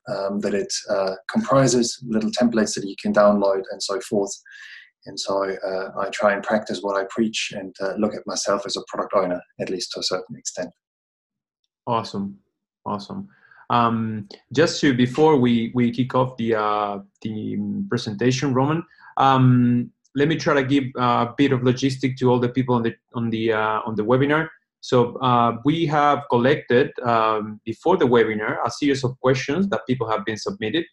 that it comprises, little templates that you can download and so forth. And so I try and practice what I preach and look at myself as a product owner, at least to a certain extent. Awesome. Just before we kick off the presentation, Roman, let me try to give a bit of logistic to all the people on the webinar. So we have collected before the webinar a series of questions that people have been submitted.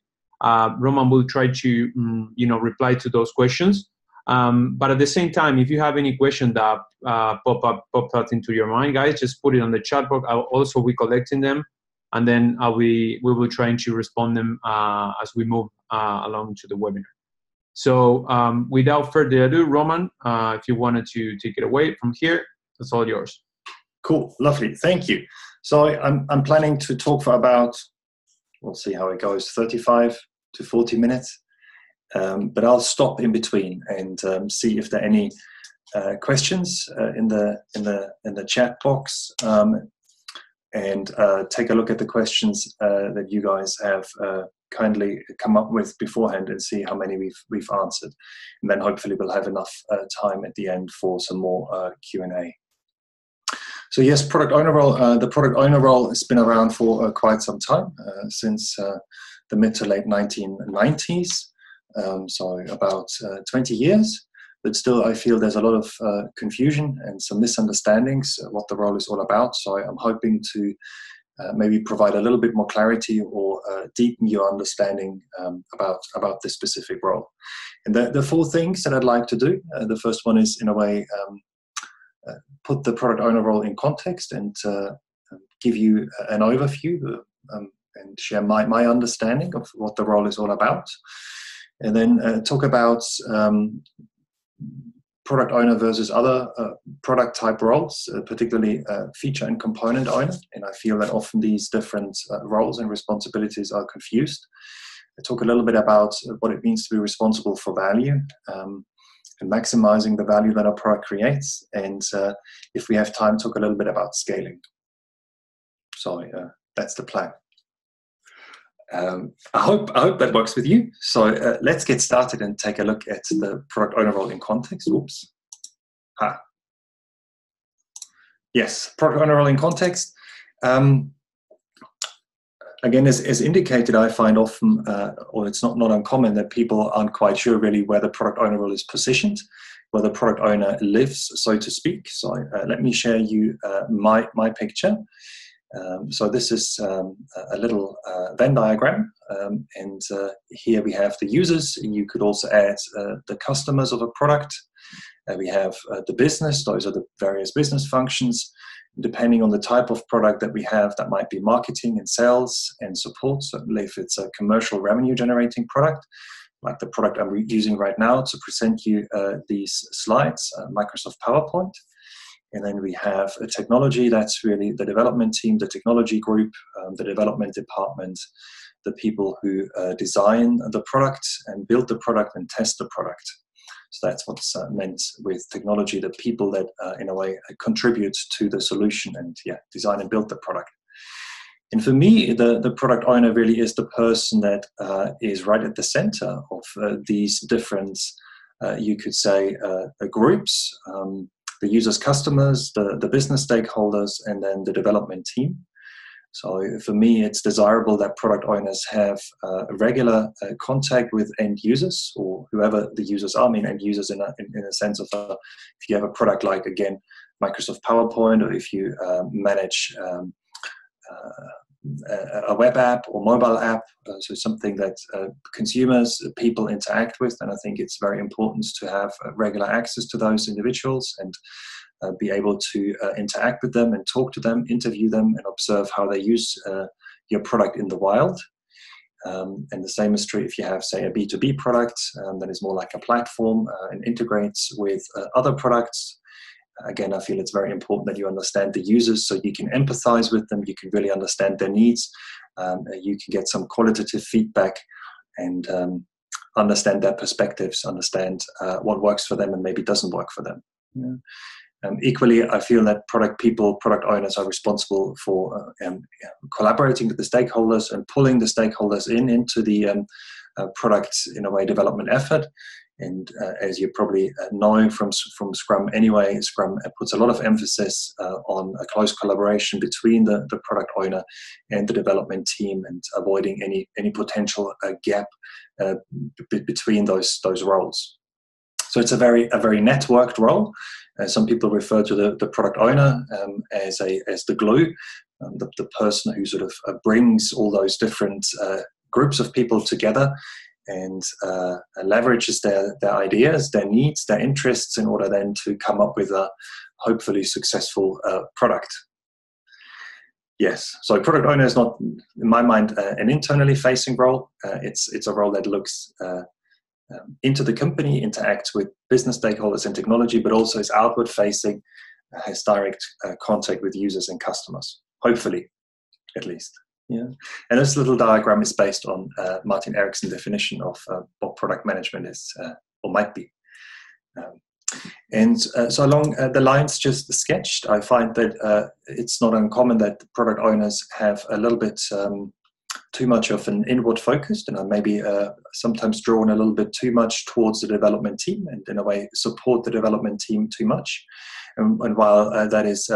Roman will try to reply to those questions. But at the same time, if you have any question that popped out into your mind, guys, just put it on the chat box. I'll also be collecting them, and then we will try to respond them as we move along to the webinar. So without further ado, Roman, if you wanted to take it away from here, that's all yours. Cool, lovely, thank you. So I'm planning to talk for about, we'll see how it goes, 35 to 40 minutes. But I'll stop in between and see if there are any questions in the chat box, and take a look at the questions that you guys have kindly come up with beforehand and see how many we've answered, and then hopefully we'll have enough time at the end for some more Q&A. So yes, product owner role. The product owner role has been around for quite some time, since the mid to late 1990s. So about 20 years, but still I feel there's a lot of confusion and some misunderstandings what the role is all about. So I'm hoping to maybe provide a little bit more clarity or deepen your understanding about this specific role. And the four things that I'd like to do, the first one is in a way put the product owner role in context and give you an overview and share my understanding of what the role is all about. And then talk about product owner versus other product type roles, particularly feature and component owner. And I feel that often these different roles and responsibilities are confused. I talk a little bit about what it means to be responsible for value and maximizing the value that our product creates. And if we have time, talk a little bit about scaling. So that's the plan. I hope that works with you. So let's get started and take a look at the product owner role in context. Oops. Yes, product owner role in context. Again, as indicated, I find often, or it's not uncommon, that people aren't quite sure really where the product owner role is positioned, where the product owner lives, so to speak. So let me share you my picture. So this is a little Venn diagram, and here we have the users. You could also add the customers of a product. We have the business. Those are the various business functions. Depending on the type of product that we have, that might be marketing and sales and support. Certainly if it's a commercial revenue generating product, like the product I'm using right now to present you these slides, Microsoft PowerPoint. And then we have a technology, that's really the development team, the technology group, the development department, the people who design the product and build the product and test the product. So that's what's meant with technology, the people that in a way contribute to the solution and design and build the product. And for me, the product owner really is the person that is right at the center of these different, you could say, groups. The users, customers, the business stakeholders, and then the development team. So for me, it's desirable that product owners have regular contact with end users or whoever the users are. I mean, end users in a sense of if you have a product like, again, Microsoft PowerPoint, or if you manage a web app or mobile app, so something that consumers, people interact with. And I think it's very important to have regular access to those individuals and be able to interact with them and talk to them, interview them, and observe how they use your product in the wild. And the same is true if you have, say, a B2B product that is more like a platform and integrates with other products. Again, I feel it's very important that you understand the users so you can empathize with them, you can really understand their needs, you can get some qualitative feedback and understand their perspectives, understand what works for them and maybe doesn't work for them. Yeah. Equally, I feel that product people, product owners are responsible for collaborating with the stakeholders and pulling the stakeholders into the product, in a way, development effort. And as you probably know from Scrum anyway, Scrum puts a lot of emphasis on a close collaboration between the product owner and the development team, and avoiding any potential gap between those roles. So it's a very networked role. Some people refer to the product owner as the glue, the person who sort of brings all those different groups of people together and leverages their ideas, their needs, their interests in order then to come up with a hopefully successful product. Yes, so product owner is not, in my mind, an internally facing role. It's a role that looks into the company, interacts with business stakeholders and technology, but also is outward facing, has direct contact with users and customers, hopefully, at least. Yeah, and this little diagram is based on Martin Eriksson's definition of what product management is or might be. So along the lines just sketched, I find that it's not uncommon that product owners have a little bit too much of an inward focused, and are maybe sometimes drawn a little bit too much towards the development team, and in a way support the development team too much. And while that is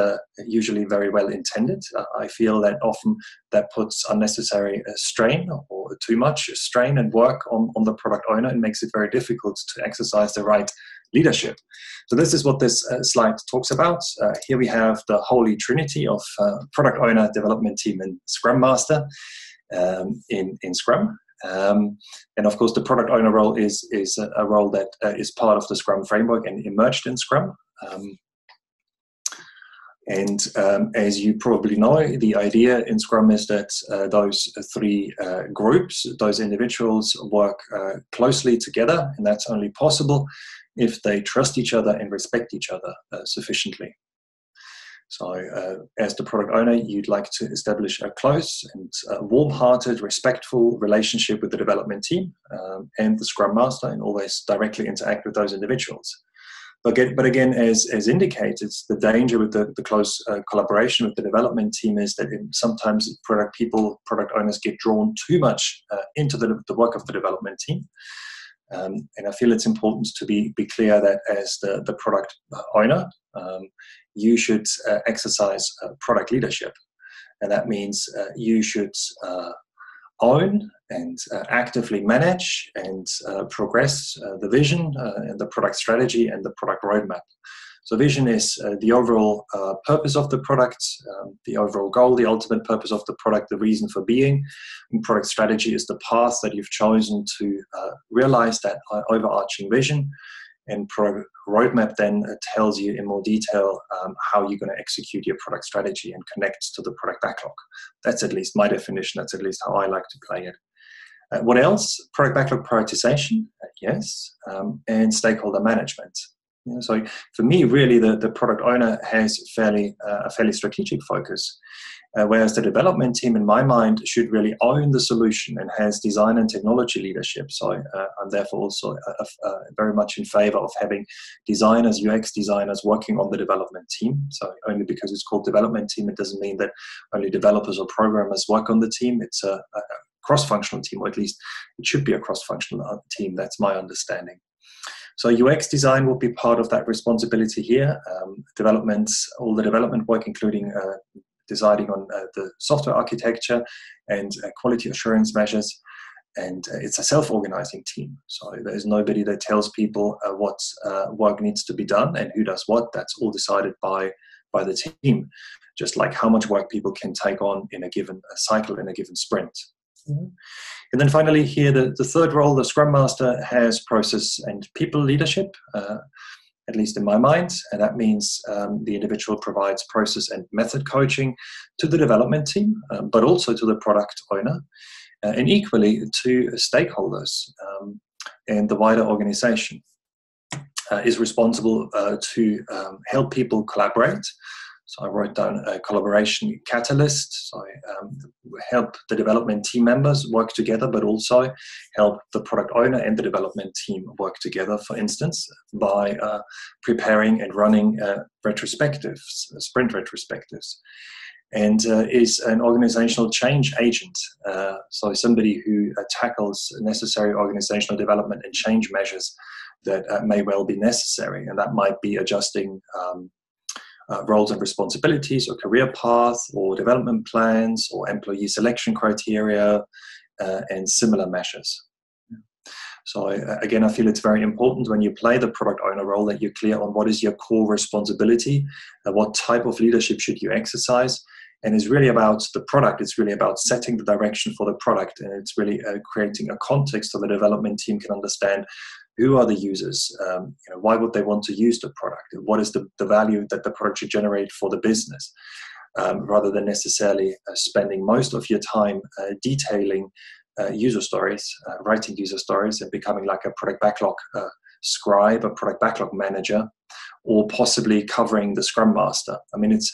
usually very well intended, I feel that often that puts unnecessary strain, or too much strain and work on the product owner, and makes it very difficult to exercise the right leadership. So this is what this slide talks about. Here we have the holy trinity of product owner, development team, and Scrum Master in Scrum. And of course, the product owner role is a role that is part of the Scrum framework and emerged in Scrum. And as you probably know, the idea in Scrum is that those three groups, those individuals, work closely together, and that's only possible if they trust each other and respect each other sufficiently. So as the product owner, you'd like to establish a close and warm-hearted, respectful relationship with the development team and the Scrum Master, and always directly interact with those individuals. But again, as indicated, the danger with the close collaboration with the development team is that sometimes product owners get drawn too much into the work of the development team. And I feel it's important to be clear that as the product owner, you should exercise product leadership. And that means you should own and actively manage and progress the vision and the product strategy and the product roadmap. So vision is the overall purpose of the product, the overall goal, the ultimate purpose of the product, the reason for being. And product strategy is the path that you've chosen to realize that overarching vision. And product roadmap then tells you in more detail how you're going to execute your product strategy and connect to the product backlog. That's at least my definition. That's at least how I like to play it. What else? Product backlog prioritization, yes, and stakeholder management. So for me, really, the product owner has a fairly strategic focus, whereas the development team, in my mind, should really own the solution and has design and technology leadership. So I'm therefore also very much in favor of having designers, UX designers, working on the development team. So only because it's called development team, it doesn't mean that only developers or programmers work on the team. It's a cross-functional team, or at least it should be a cross-functional team. That's my understanding. So UX design will be part of that responsibility here. All the development work, including deciding on the software architecture and quality assurance measures. And it's a self-organizing team. So there's nobody that tells people what work needs to be done and who does what. That's all decided by the team, just like how much work people can take on in a given cycle, in a given sprint. And then finally here, the third role, the Scrum Master, has process and people leadership, at least in my mind. And that means the individual provides process and method coaching to the development team, but also to the product owner, and equally to stakeholders and the wider organization. Is responsible to help people collaborate, So I wrote down a collaboration catalyst. So I help the development team members work together, but also help the product owner and the development team work together, for instance, by preparing and running retrospectives, sprint retrospectives. And is an organizational change agent. So somebody who tackles necessary organizational development and change measures that may well be necessary. And that might be adjusting roles and responsibilities or career path or development plans or employee selection criteria and similar measures. So again, I feel it's very important when you play the product owner role that you're clear on what is your core responsibility, what type of leadership should you exercise. And it's really about the product. It's really about setting the direction for the product. And it's really creating a context so the development team can understand who are the users, why would they want to use the product, and what is the value that the product should generate for the business, rather than necessarily spending most of your time detailing user stories, writing user stories, and becoming like a product backlog scribe, a product backlog manager, or possibly covering the Scrum Master. I mean, it's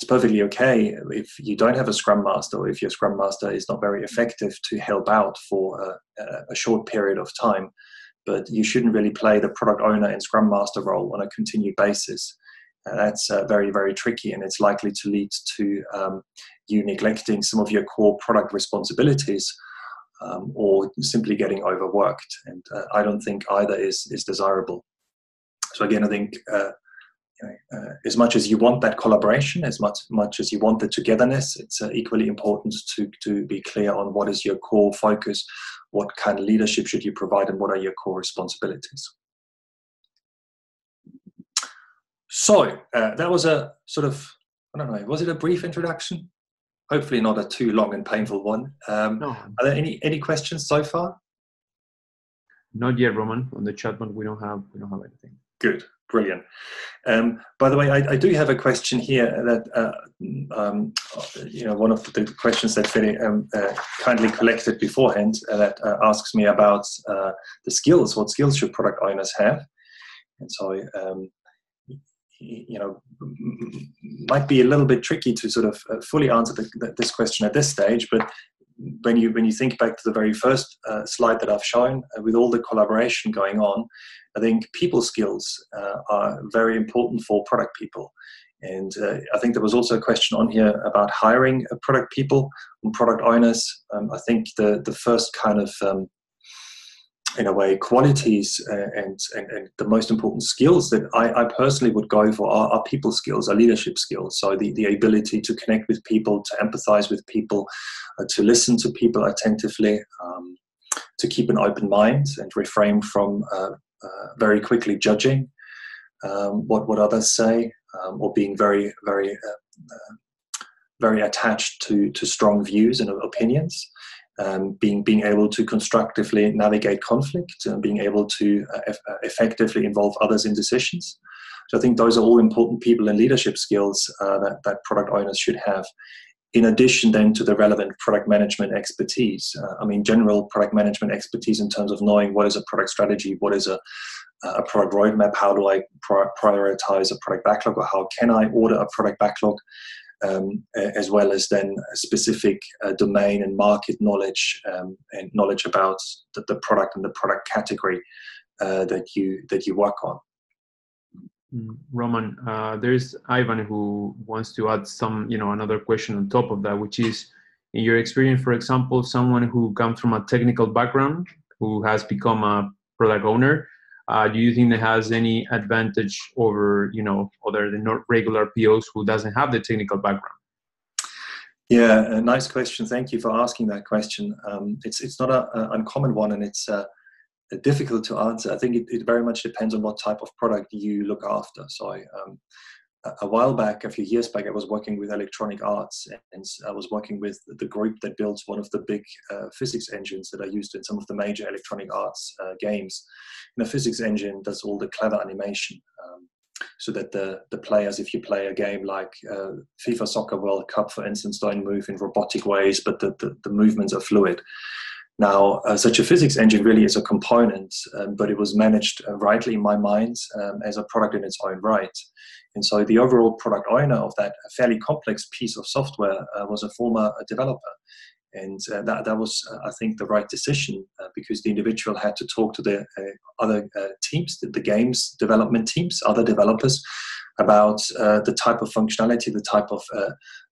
perfectly okay if you don't have a Scrum Master, or if your Scrum Master is not very effective to help out for a short period of time. But you shouldn't really play the product owner and Scrum Master role on a continued basis. That's very, very tricky, and it's likely to lead to you neglecting some of your core product responsibilities or simply getting overworked. And I don't think either is desirable. So again, I think as much as you want that collaboration, as much as you want the togetherness, it's equally important to be clear on what is your core focus, what kind of leadership should you provide, and what are your core responsibilities. So that was a sort of, I don't know, was it a brief introduction? Hopefully not a too long and painful one. No. Are there any questions so far? Not yet, Roman. On the chat board, we don't have anything. Good. Brilliant. By the way, I do have a question here that, one of the questions that Fede kindly collected beforehand that asks me about the skills. What skills should product owners have? And so, might be a little bit tricky to sort of fully answer this question at this stage, but when you think back to the very first slide that I've shown, with all the collaboration going on, I think people skills are very important for product people. And I think there was also a question on here about hiring product people and product owners. I think the first kind of, in a way, qualities and the most important skills that I personally would go for are people skills, are leadership skills. So the ability to connect with people, to empathize with people, to listen to people attentively, to keep an open mind and refrain from very quickly judging what others say, or being very, very, very attached to strong views and opinions. Being able to constructively navigate conflict, and being able to effectively involve others in decisions. So I think those are all important people and leadership skills that product owners should have. In addition then to the relevant product management expertise. General product management expertise in terms of knowing what is a product strategy, what is a product roadmap, how do I prioritize a product backlog, or how can I order a product backlog, as well as then specific domain and market knowledge, and knowledge about the product and the product category that you work on. Roman, there's Ivan who wants to add some, another question on top of that, which is, in your experience, for example, someone who comes from a technical background who has become a product owner, do you think that has any advantage over, other than not regular POs who doesn't have the technical background? Yeah, a nice question. Thank you for asking that question. It's not an uncommon one, and it's difficult to answer. I think it very much depends on what type of product you look after. So a while back, a few years back, I was working with Electronic Arts, and I was working with the group that built one of the big physics engines that are used in some of the major Electronic Arts games. And the physics engine does all the clever animation, so that the players, if you play a game like FIFA Soccer World Cup, for instance, don't move in robotic ways, but the movements are fluid. Now, such a physics engine really is a component, but it was managed rightly in my mind as a product in its own right. And so the overall product owner of that fairly complex piece of software was a former developer. And that was, I think, the right decision because the individual had to talk to the other teams, the games development teams, other developers, about the type of functionality, the type of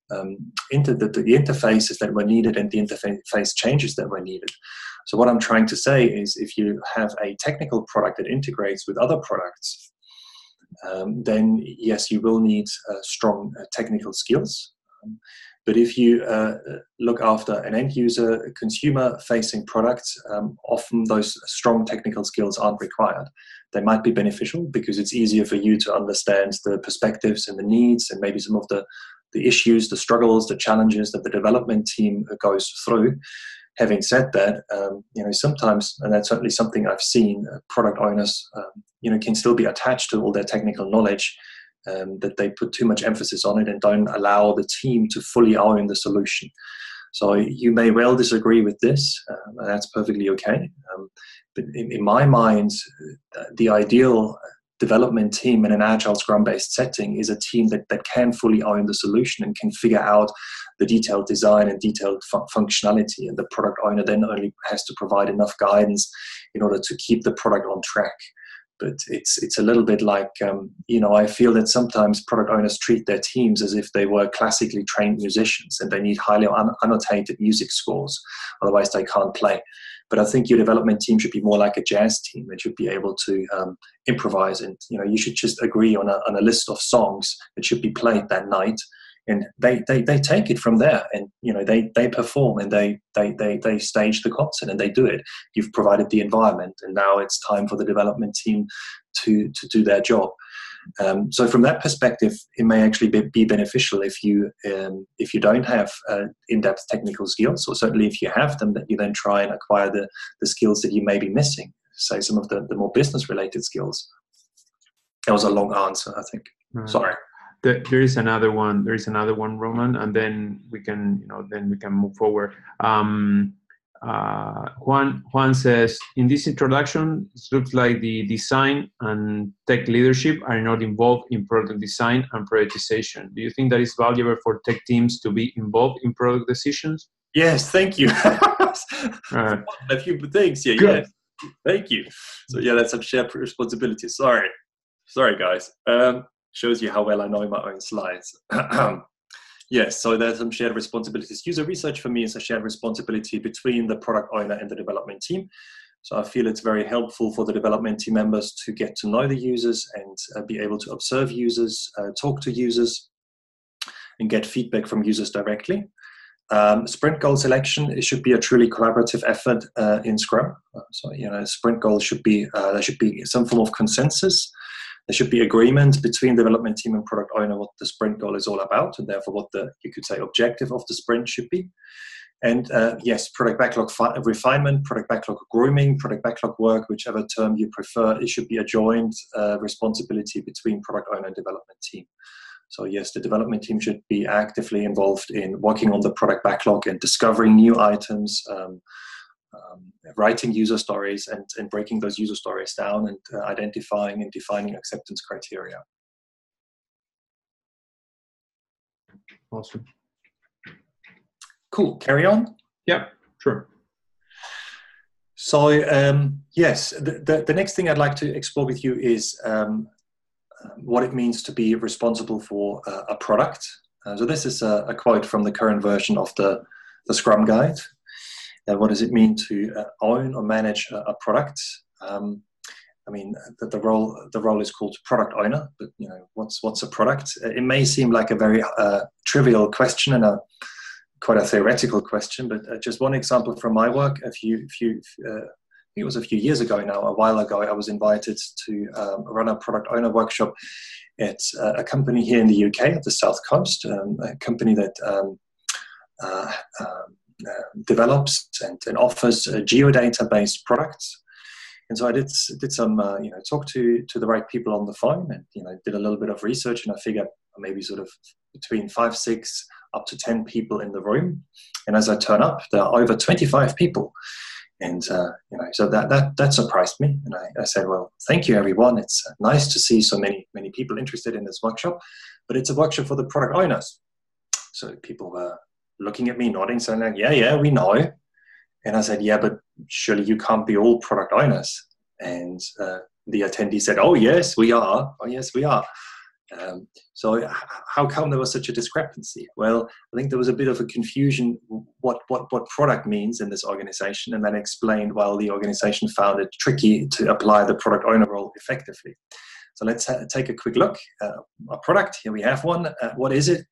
the interfaces that were needed and the interface changes that were needed. So what I'm trying to say is if you have a technical product that integrates with other products, then yes, you will need strong technical skills. But if you look after an end user, consumer-facing product, often those strong technical skills aren't required. They might be beneficial because it's easier for you to understand the perspectives and the needs and maybe some of the issues, the struggles, the challenges that the development team goes through. Having said that, sometimes, and that's certainly something I've seen, product owners, can still be attached to all their technical knowledge. That they put too much emphasis on it and don't allow the team to fully own the solution. So you may well disagree with this, and that's perfectly okay. But in my mind, the ideal development team in an agile Scrum-based setting is a team that can fully own the solution and can figure out the detailed design and detailed functionality. And the product owner then only has to provide enough guidance in order to keep the product on track. But it's a little bit like, I feel that sometimes product owners treat their teams as if they were classically trained musicians and they need highly annotated music scores, otherwise they can't play. But I think your development team should be more like a jazz team. It should be able to improvise, and you should just agree on a list of songs that should be played that night, and they take it from there, and they perform and they stage the concert and they do it. You've provided the environment, and now it's time for the development team to do their job. So from that perspective, it may actually be beneficial if you don't have in-depth technical skills, or certainly if you have them, that you then try and acquire the skills that you may be missing, say some of the more business-related skills. That was a long answer, I think. Sorry. There is another one. There is another one, Roman, and then we can move forward. Juan says, in this introduction, it looks like the design and tech leadership are not involved in product design and prioritization. Do you think that is valuable for tech teams to be involved in product decisions? Yes, thank you. A few things here. Good. Yes, thank you. So yeah, that's some shared responsibility. Sorry, guys. Shows you how well I know my own slides. Yes, so there's some shared responsibilities. User research for me is a shared responsibility between the product owner and the development team. So I feel it's very helpful for the development team members to get to know the users and be able to observe users, talk to users, and get feedback from users directly. Sprint goal selection, it should be a truly collaborative effort in Scrum. So, sprint goals should be, there should be some form of consensus. There should be agreement between development team and product owner what the sprint goal is all about, and therefore what you could say, objective of the sprint should be. And yes, product backlog refinement, product backlog grooming, product backlog work, whichever term you prefer, it should be a joint responsibility between product owner and development team. So yes, the development team should be actively involved in working on the product backlog and discovering new items, writing user stories and breaking those user stories down and identifying and defining acceptance criteria. Awesome. Cool. Carry on? Yeah, sure. So yes, the next thing I'd like to explore with you is what it means to be responsible for a product. So this is a quote from the current version of the Scrum Guide. What does it mean to own or manage a product? The role is called product owner, but what's a product? It may seem like a very trivial question and quite a theoretical question, but just one example from my work. I think it was a few years ago now, a while ago, I was invited to run a product owner workshop at a company here in the UK at the South Coast, a company that develops and offers geodata-based products. And so I did some, talk to the right people on the phone and, did a little bit of research, and I figured maybe sort of between 5, 6, up to 10 people in the room. And as I turn up, there are over 25 people. And so that surprised me, and I said, well, thank you, everyone. It's nice to see so many people interested in this workshop, but it's a workshop for the product owners. So people were looking at me, nodding, saying like, yeah, we know. And I said, yeah, but surely you can't be all product owners. And the attendee said, oh yes, we are. Oh yes, we are. So how come there was such a discrepancy? Well, I think there was a bit of a confusion what product means in this organization, and then explained why the organization found it tricky to apply the product owner role effectively. So let's take a quick look. A product, here we have one. What is it?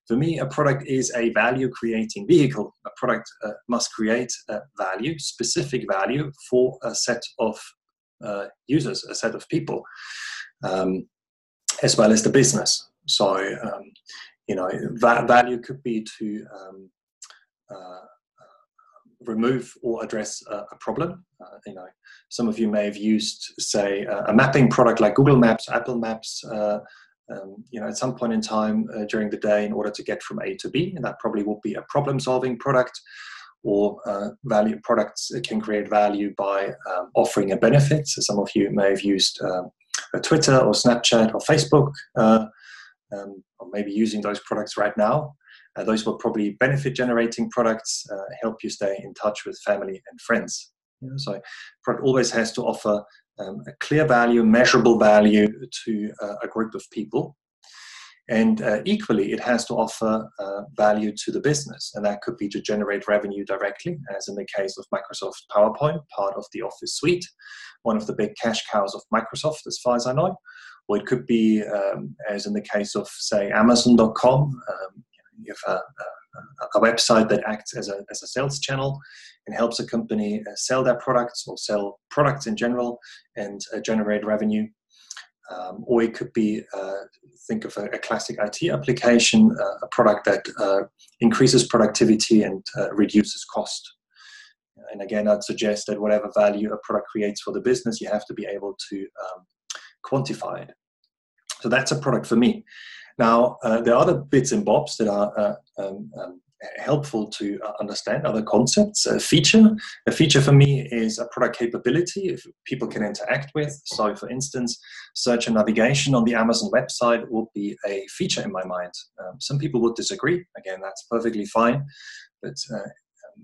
For me, a product is a value-creating vehicle. A product must create value, specific value for a set of users, a set of people. As well as the business. So, that value could be to remove or address a problem. Some of you may have used, say, a mapping product like Google Maps, Apple Maps, at some point in time during the day in order to get from A to B, and that probably would be a problem-solving product. Or value products can create value by offering a benefit. So some of you may have used Twitter or Snapchat or Facebook, or maybe using those products right now. Those were probably benefit-generating products, help you stay in touch with family and friends. So product always has to offer a clear value, measurable value to a group of people. And equally, it has to offer value to the business. And that could be to generate revenue directly, as in the case of Microsoft PowerPoint, part of the Office suite, one of the big cash cows of Microsoft, as far as I know. Or it could be, as in the case of, say, Amazon.com. You have a website that acts as a sales channel and helps a company sell their products or sell products in general and generate revenue. Or it could be, think of a classic IT application, a product that increases productivity and reduces cost. And again, I'd suggest that whatever value a product creates for the business, you have to be able to quantify it. So that's a product for me. Now, there are other bits and bobs that are helpful to understand, other concepts. A feature for me is a product capability if people can interact with. So for instance, search and navigation on the Amazon website would be a feature in my mind. Some people would disagree. Again, that's perfectly fine. But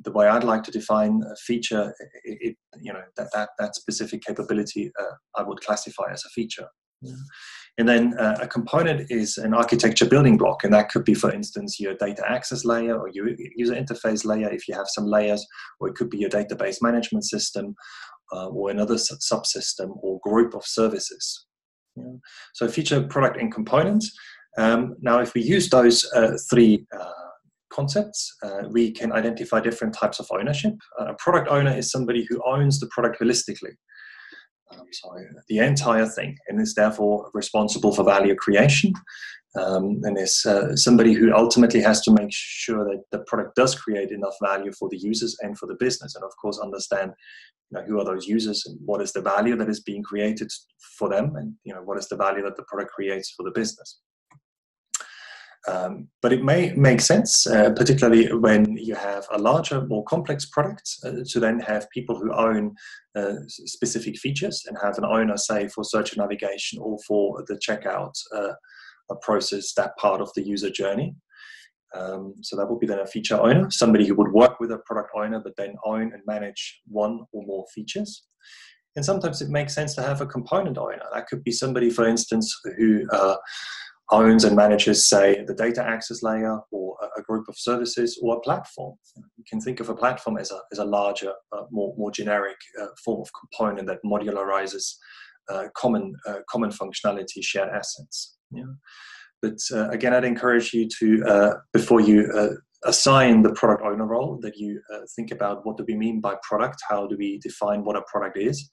the way I'd like to define a feature, that specific capability, I would classify as a feature. Yeah. And then a component is an architecture building block, and that could be, for instance, your data access layer or your user interface layer if you have some layers, or it could be your database management system or another subsystem or group of services. Yeah. So feature, product, and component. Now, if we use those three concepts, we can identify different types of ownership. A product owner is somebody who owns the product holistically. So the entire thing, and is therefore responsible for value creation, and is somebody who ultimately has to make sure that the product does create enough value for the users and for the business, and of course understand who are those users and what is the value that is being created for them, and what is the value that the product creates for the business. But it may make sense, particularly when you have a larger, more complex product, to then have people who own specific features and have an owner, say, for search and navigation or for the checkout process, that part of the user journey. So that would be then a feature owner, somebody who would work with a product owner but then own and manage one or more features. And sometimes it makes sense to have a component owner. That could be somebody, for instance, who owns and manages, say, the data access layer or a group of services or a platform. You can think of a platform as a larger, more generic form of component that modularizes common functionality, shared assets. Yeah. But again, I'd encourage you to, before you assign the product owner role, that you think about what do we mean by product, how do we define what a product is,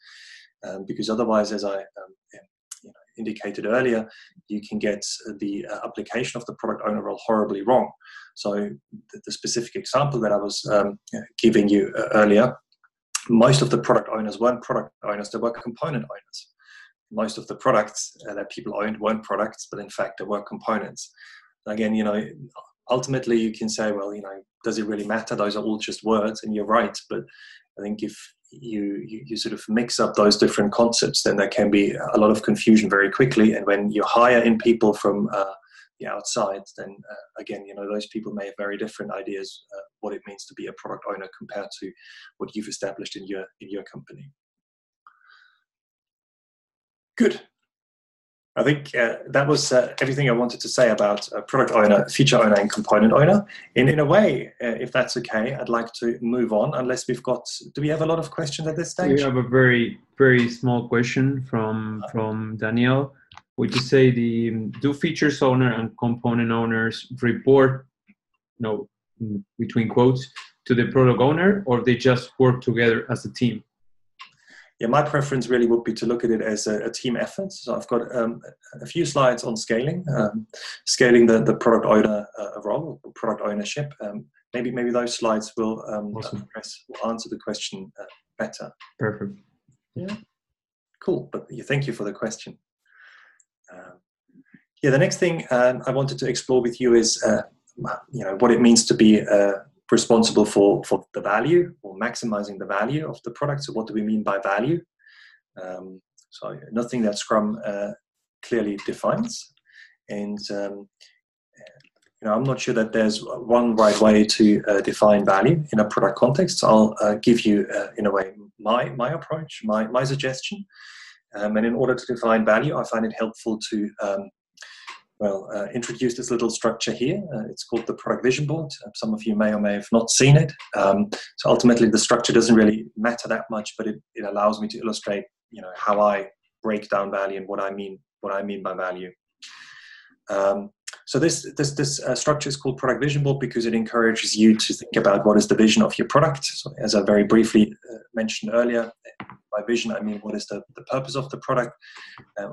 because otherwise, as I indicated earlier, you can get the application of the product owner role horribly wrong. So the specific example that I was giving you earlier, most of the product owners weren't product owners, they were component owners. Most of the products that people owned weren't products, but in fact, they were components. Again, ultimately you can say, well, does it really matter? Those are all just words, and you're right. But I think if you sort of mix up those different concepts, then there can be a lot of confusion very quickly. And when you hire in people from the outside, then again, those people may have very different ideas what it means to be a product owner compared to what you've established in your company. Good. I think that was everything I wanted to say about product owner, feature owner, and component owner. In a way, if that's okay, I'd like to move on, unless we've got, do we have a lot of questions at this stage? We have a very, very small question from Danielle. Would you say do features owner and component owners report, between quotes, to the product owner, or they just work together as a team? Yeah, my preference really would be to look at it as a team effort. So I've got a few slides on scaling the product owner role, or product ownership. Maybe those slides will Awesome. will answer the question better. Perfect. Yeah, cool. But thank you for the question. The next thing I wanted to explore with you is what it means to be responsible for the value, or maximizing the value of the product. So what do we mean by value? So nothing that Scrum clearly defines. And I'm not sure that there's one right way to define value in a product context. So I'll give you, in a way, my approach, my suggestion. And in order to define value, I find it helpful to introduce this little structure here. It's called the product vision board. Some of you may or may have not seen it. So ultimately, the structure doesn't really matter that much, but it allows me to illustrate, how I break down value and what I mean by value. So this structure is called product vision board because it encourages you to think about what is the vision of your product. So as I very briefly mentioned earlier, by vision, I mean what is the purpose of the product,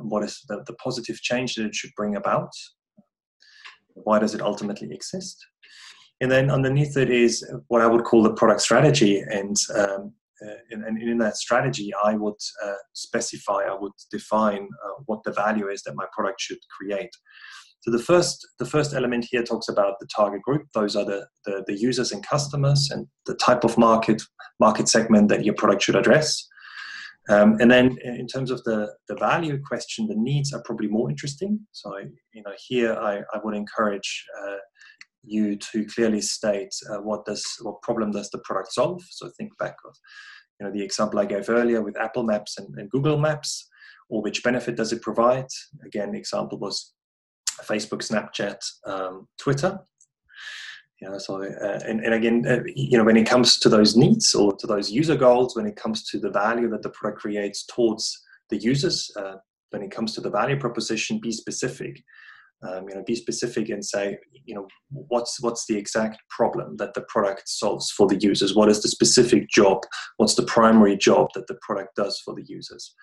what is the positive change that it should bring about, why does it ultimately exist, and then underneath it is what I would call the product strategy, and in that strategy I would define what the value is that my product should create. So the first element here talks about the target group. Those are the users and customers, and the type of market segment that your product should address. And then in terms of the value question, the needs are probably more interesting. So here I would encourage you to clearly state what problem does the product solve. So think back of the example I gave earlier with Apple Maps and Google Maps, or which benefit does it provide? Again, the example was Facebook, Snapchat, Twitter. And again, when it comes to those needs or to those user goals, when it comes to the value that the product creates towards the users, when it comes to the value proposition, be specific. Be specific and say, what's the exact problem that the product solves for the users? What is the specific job? What's the primary job that the product does for the users?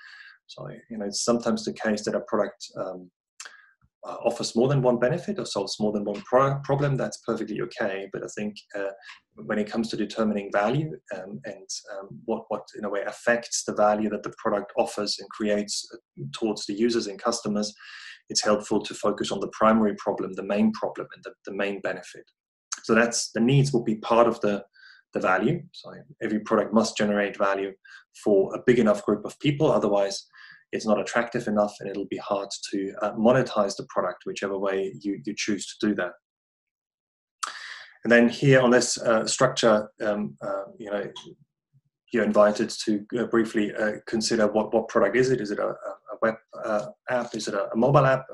So, it's sometimes the case that a product offers more than one benefit or solves more than one problem. That's perfectly okay. But I think when it comes to determining value and what in a way affects the value that the product offers and creates towards the users and customers, it's helpful to focus on the primary problem, the main problem, and the main benefit. So that's the needs will be part of the value. So every product must generate value for a big enough group of people. Otherwise, it's not attractive enough, and it'll be hard to monetize the product, whichever way you choose to do that. And then here on this structure, you're invited to briefly consider what product is it? Is it a web app? Is it a mobile app?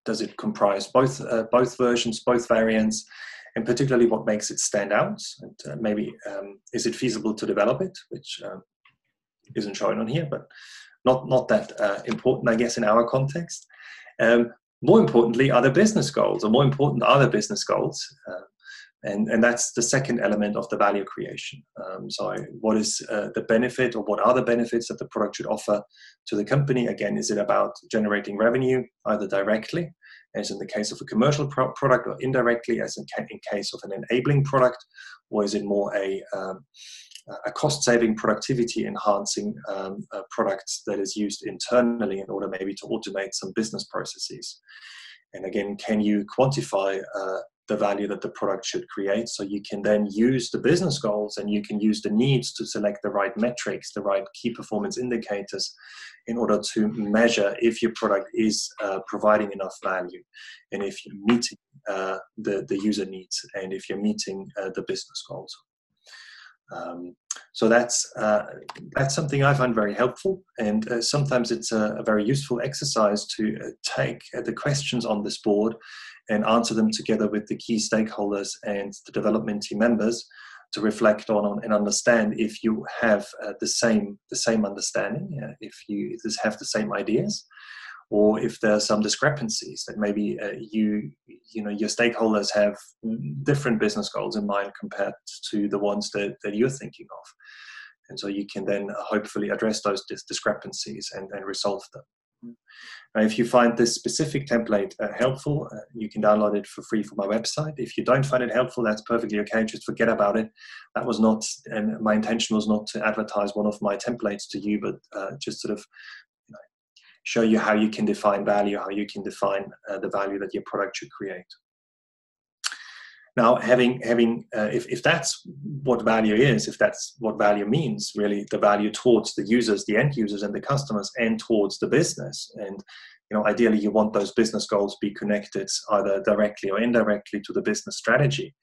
Does it comprise both versions, both variants? And particularly, what makes it stand out? And maybe is it feasible to develop it? Which isn't shown on here, but not that important, I guess, in our context. More importantly, are the business goals, or more important are the business goals, and that's the second element of the value creation. So what is the benefit, or what are the benefits that the product should offer to the company? Again, is it about generating revenue, either directly, as in the case of a commercial product, or indirectly, as in case of an enabling product, or is it more a cost-saving, productivity-enhancing product that is used internally in order maybe to automate some business processes? And again, can you quantify the value that the product should create. So you can then use the business goals and you can use the needs to select the right metrics, the right key performance indicators in order to measure if your product is providing enough value, and if you're meeting the user needs, and if you're meeting the business goals. So that's something I find very helpful, and sometimes it's a very useful exercise to take the questions on this board and answer them together with the key stakeholders and the development team members to reflect on and understand if you have the same understanding, if you have the same ideas, or if there are some discrepancies that maybe your stakeholders have different business goals in mind compared to the ones that you're thinking of. And so you can then hopefully address those discrepancies and resolve them. Now, if you find this specific template helpful, you can download it for free from my website. If you don't find it helpful, that's perfectly okay. Just forget about it. That was not, and my intention was not to advertise one of my templates to you, but just sort of show you how you can define value, how you can define the value that your product should create. Now, if that's what value is, if that's what value means, really the value towards the users, the end users and the customers, and towards the business, and ideally you want those business goals be connected either directly or indirectly to the business strategy,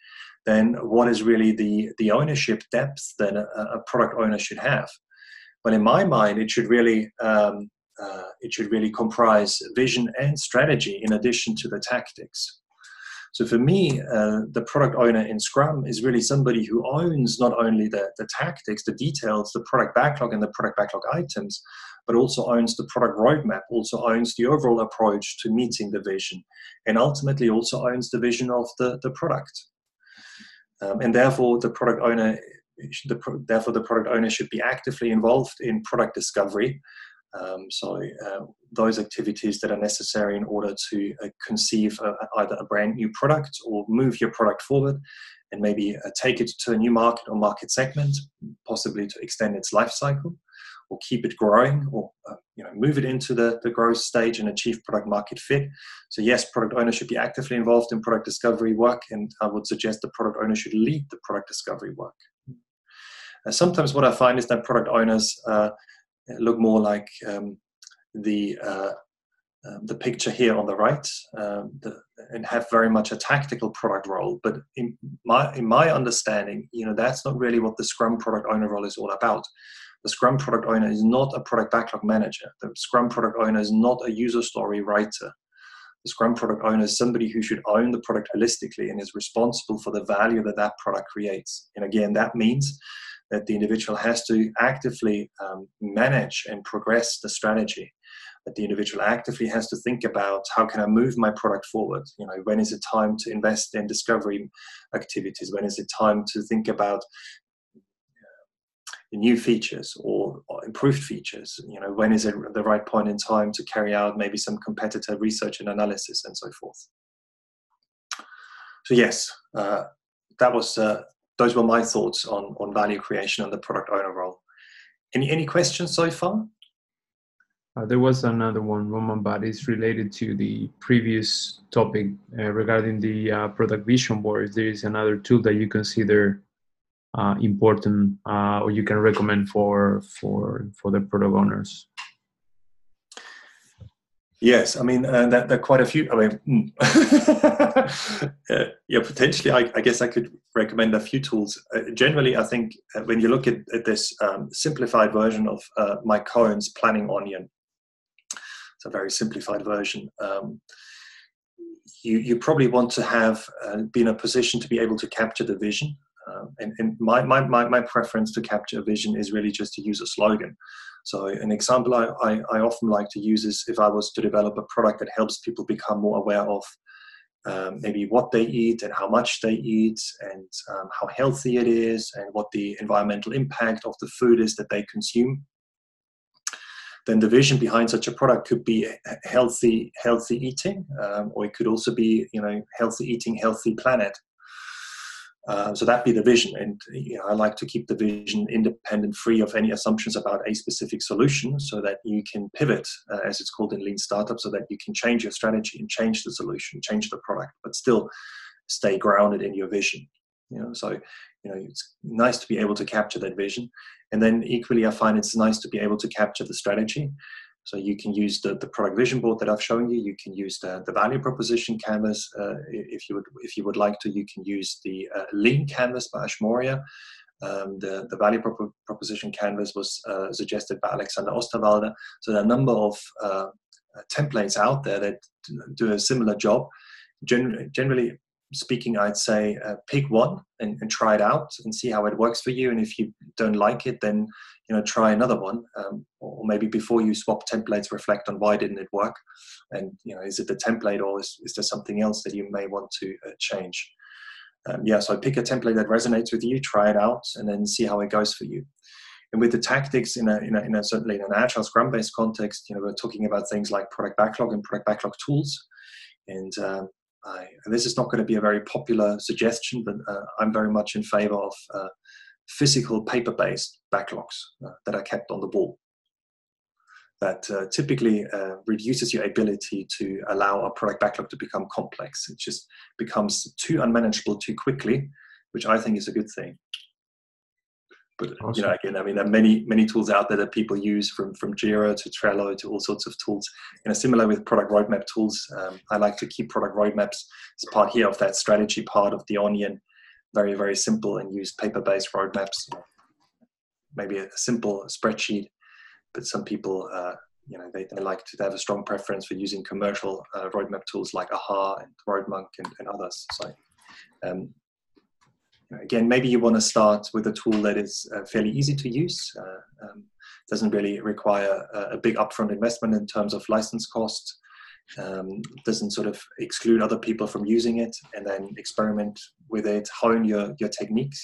then what is really the ownership depth that a product owner should have? Well, in my mind, it should really comprise vision and strategy in addition to the tactics. So for me, the product owner in Scrum is really somebody who owns not only the tactics, the details, the product backlog and the product backlog items, but also owns the product roadmap, also owns the overall approach to meeting the vision, and ultimately also owns the vision of the product. And therefore, the product owner should be actively involved in product discovery. Those activities that are necessary in order to conceive either a brand new product or move your product forward and maybe take it to a new market or market segment, possibly to extend its life cycle or keep it growing, or move it into the growth stage and achieve product market fit. So yes, product owner should be actively involved in product discovery work, and I would suggest the product owner should lead the product discovery work. Sometimes what I find is that product owners look more like the picture here on the right, and have very much a tactical product role. But in my understanding, that's not really what the Scrum product owner role is all about. The Scrum product owner is not a product backlog manager. The Scrum product owner is not a user story writer. The Scrum product owner is somebody who should own the product holistically and is responsible for the value that that product creates. And again, that means that the individual has to actively manage and progress the strategy, that the individual actively has to think about how can I move my product forward? When is it time to invest in discovery activities? When is it time to think about new features or improved features? When is it the right point in time to carry out maybe some competitor research and analysis and so forth? So yes, those were my thoughts on value creation and the product owner role. Any questions so far? There was another one, Roman, but it's related to the previous topic regarding the product vision board. There is another tool that you consider important or you can recommend for the product owners? Yes, I mean, there are quite a few. Potentially, I guess I could recommend a few tools. Generally, I think when you look at this simplified version of Mike Cohen's Planning Onion, it's a very simplified version. You probably want to have be in a position to be able to capture the vision. And my preference to capture a vision is really just to use a slogan. So an example I often like to use is if I was to develop a product that helps people become more aware of maybe what they eat and how much they eat and how healthy it is and what the environmental impact of the food is that they consume, then the vision behind such a product could be healthy eating, or it could also be healthy eating, healthy planet. So that'd be the vision, and I like to keep the vision independent, free of any assumptions about a specific solution, so that you can pivot, as it's called in Lean Startup, so that you can change your strategy and change the solution, change the product, but still stay grounded in your vision. So it's nice to be able to capture that vision. And then equally, I find it's nice to be able to capture the strategy. So you can use the product vision board that I've shown you. You can use the value proposition canvas if you would like to. You can use the lean canvas by Ashmoria. The value proposition canvas was suggested by Alexander Osterwalder. So there are a number of templates out there that do a similar job. Generally speaking, I'd say pick one and try it out and see how it works for you. And if you don't like it, then try another one. Or maybe before you swap templates, reflect on why didn't it work, and is it the template, or is there something else that you may want to change? So pick a template that resonates with you, try it out, and then see how it goes for you. And with the tactics, certainly in an agile Scrum-based context, we're talking about things like product backlog and product backlog tools. And this is not going to be a very popular suggestion, but I'm very much in favor of physical paper-based backlogs that are kept on the wall. That typically reduces your ability to allow a product backlog to become complex. It just becomes too unmanageable too quickly, which I think is a good thing. But awesome. Again, there are many tools out there that people use, from Jira to Trello to all sorts of tools. Similar with product roadmap tools, I like to keep product roadmaps as part here of that strategy part of the onion, very, very simple, and use paper-based roadmaps. Maybe a simple spreadsheet, but some people, they like to have a strong preference for using commercial roadmap tools like Aha and Roadmonk and others. So. Again, maybe you want to start with a tool that is fairly easy to use, doesn't really require a big upfront investment in terms of license costs, doesn't sort of exclude other people from using it, and then experiment with it, hone your technique,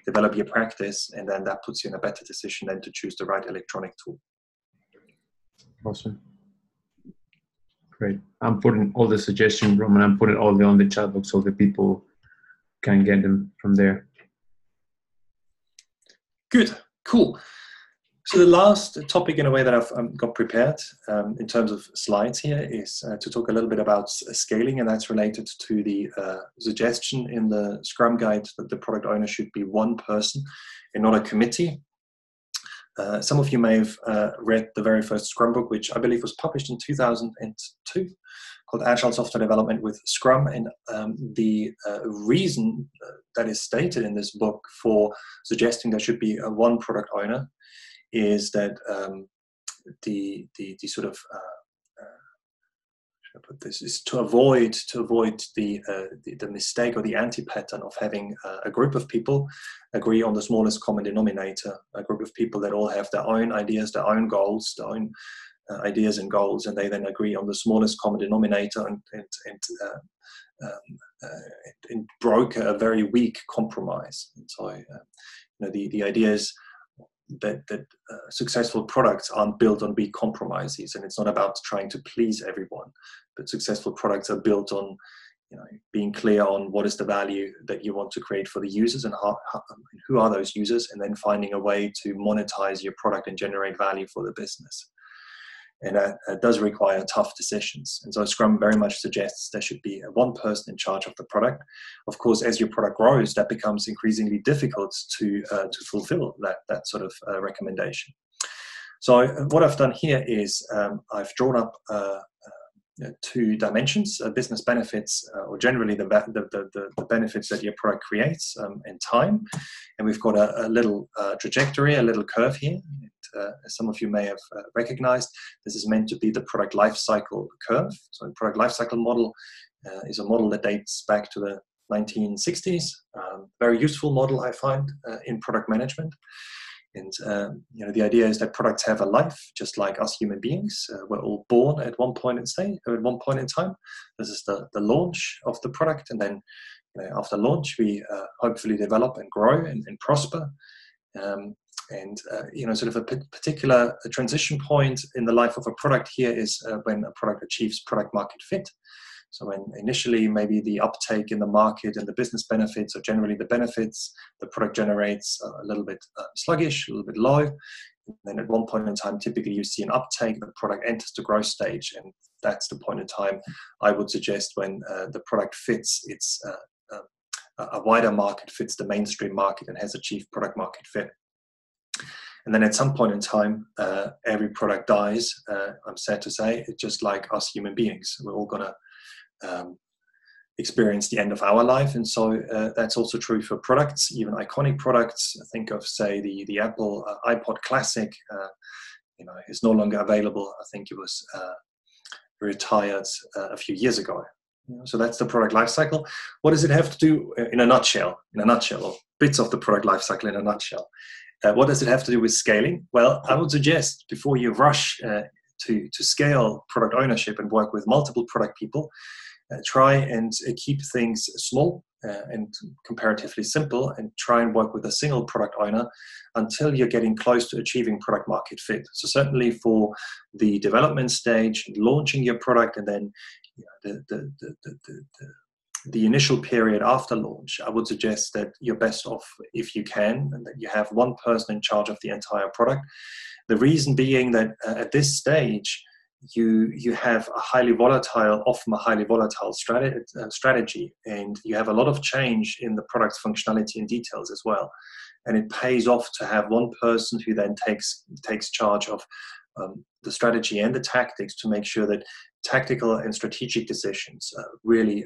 develop your practice, and then that puts you in a better position then to choose the right electronic tool. Awesome. Great. I'm putting all the suggestions, Roman, I'm putting all on the chat box so the people can get them from there. Good, cool. So the last topic in a way that I've got prepared in terms of slides here is to talk a little bit about scaling, and that's related to the suggestion in the Scrum Guide that the product owner should be one person and not a committee. Some of you may have read the very first Scrum book, which I believe was published in 2002, called Agile Software Development with Scrum. And the reason that is stated in this book for suggesting there should be one product owner is that the sort of this is to avoid the mistake or the anti-pattern of having a group of people agree on the smallest common denominator, a group of people that all have their own ideas, their own goals, their own ideas and goals, and they then agree on the smallest common denominator and broker a very weak compromise. And so the idea is that successful products aren't built on big compromises, and it's not about trying to please everyone, but successful products are built on being clear on what is the value that you want to create for the users and who are those users, and then finding a way to monetize your product and generate value for the business. And that does require tough decisions. And so Scrum very much suggests there should be one person in charge of the product. Of course, as your product grows, that becomes increasingly difficult to fulfill that sort of recommendation. So what I've done here is I've drawn up two dimensions: business benefits, or generally the benefits that your product creates, and time. And we've got a little trajectory, a little curve here. As some of you may have recognized, this is meant to be the product lifecycle curve. So the product lifecycle model is a model that dates back to the 1960s. Very useful model, I find, in product management. And the idea is that products have a life, just like us human beings. We're all born at one point in time. This is the launch of the product, and then after launch, we hopefully develop and grow and prosper. Sort of a particular transition point in the life of a product here is when a product achieves product market fit. So when initially maybe the uptake in the market and the business benefits, or generally the benefits the product generates, are a little bit sluggish, a little bit low. And then at one point in time, typically you see an uptake, the product enters the growth stage, and that's the point in time I would suggest when the product fits its a wider market, fits the mainstream market, and has achieved product market fit. And then at some point in time, every product dies. I'm sad to say, it's just like us human beings. We're all going to experience the end of our life. And so that's also true for products, even iconic products. Think of, say, the Apple iPod Classic, is no longer available. I think it was retired a few years ago. So that's the product life cycle. What does it have to do in a nutshell, or bits of the product life cycle in a nutshell? What does it have to do with scaling? Well, I would suggest before you rush to scale product ownership and work with multiple product people, try and keep things small and comparatively simple, and try and work with a single product owner until you're getting close to achieving product market fit. So certainly for the development stage, launching your product, and then the initial period after launch, I would suggest that you're best off, if you can, and that you have one person in charge of the entire product. The reason being that at this stage, you have often a highly volatile strategy, and you have a lot of change in the product's functionality and details as well. And it pays off to have one person who then takes charge of the strategy and the tactics to make sure that tactical and strategic decisions really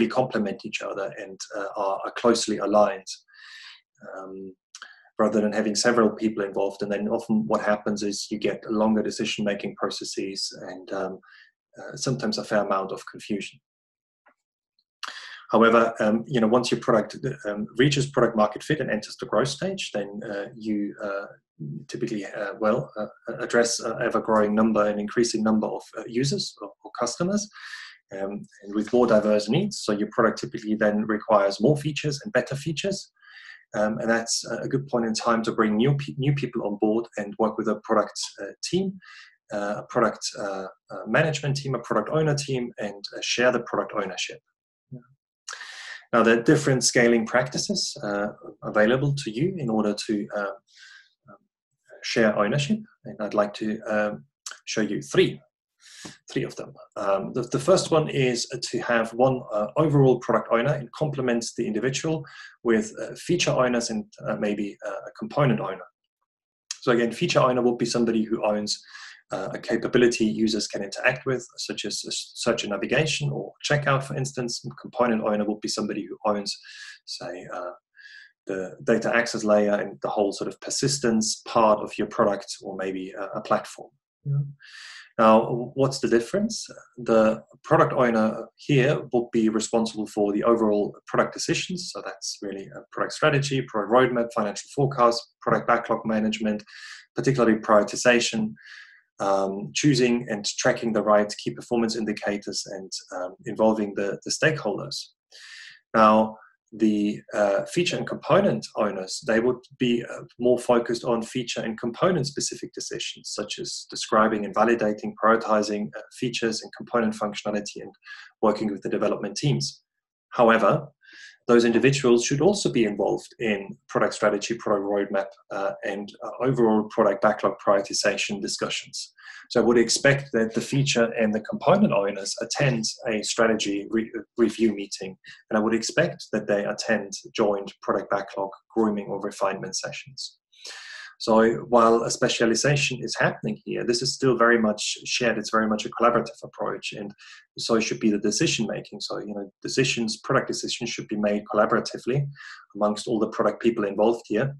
complement each other and are closely aligned, rather than having several people involved. And then often what happens is you get longer decision-making processes and sometimes a fair amount of confusion. However, once your product reaches product market fit and enters the growth stage, then you typically address an ever-growing number and increasing number of users or customers, and with more diverse needs. So your product typically then requires more features and better features. And that's a good point in time to bring new people on board and work with a product team, a product management team, a product owner team, and share the product ownership. Now, there are different scaling practices available to you in order to share ownership, and I'd like to show you three of them. The first one is to have one overall product owner and complement the individual with feature owners and maybe a component owner. So again, feature owner will be somebody who owns a capability users can interact with, such as search and navigation or checkout, for instance. And component owner will be somebody who owns, say, the data access layer and the whole sort of persistence part of your product, or maybe a platform. Now, what's the difference? The product owner here will be responsible for the overall product decisions. So that's really a product strategy, product roadmap, financial forecast, product backlog management, particularly prioritization, choosing and tracking the right key performance indicators, and involving the stakeholders. Now, the feature and component owners, they would be more focused on feature and component specific decisions, such as describing and validating, prioritizing features and component functionality, and working with the development teams. However, those individuals should also be involved in product strategy, product roadmap, and overall product backlog prioritization discussions. So I would expect that the feature and the component owners attend a strategy review meeting, and I would expect that they attend joint product backlog grooming or refinement sessions. So while a specialization is happening here, this is still very much shared. It's very much a collaborative approach, and so it should be the decision making. So, product decisions should be made collaboratively amongst all the product people involved here.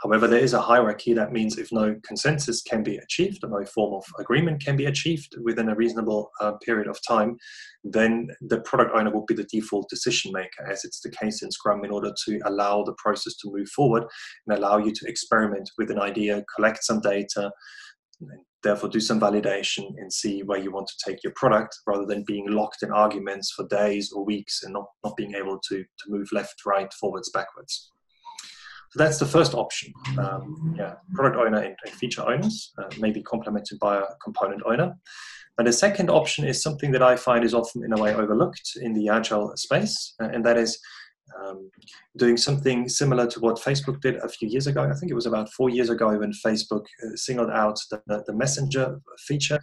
However, there is a hierarchy. That means if no consensus can be achieved, or no form of agreement can be achieved within a reasonable period of time, then the product owner will be the default decision maker, as it's the case in Scrum, in order to allow the process to move forward and allow you to experiment with an idea, collect some data, and therefore do some validation and see where you want to take your product, rather than being locked in arguments for days or weeks and not being able to move left, right, forwards, backwards. So that's the first option. Product owner and feature owners, maybe complemented by a component owner. And the second option is something that I find is often in a way overlooked in the agile space, and that is doing something similar to what Facebook did a few years ago. I think it was about 4 years ago when Facebook singled out the messenger feature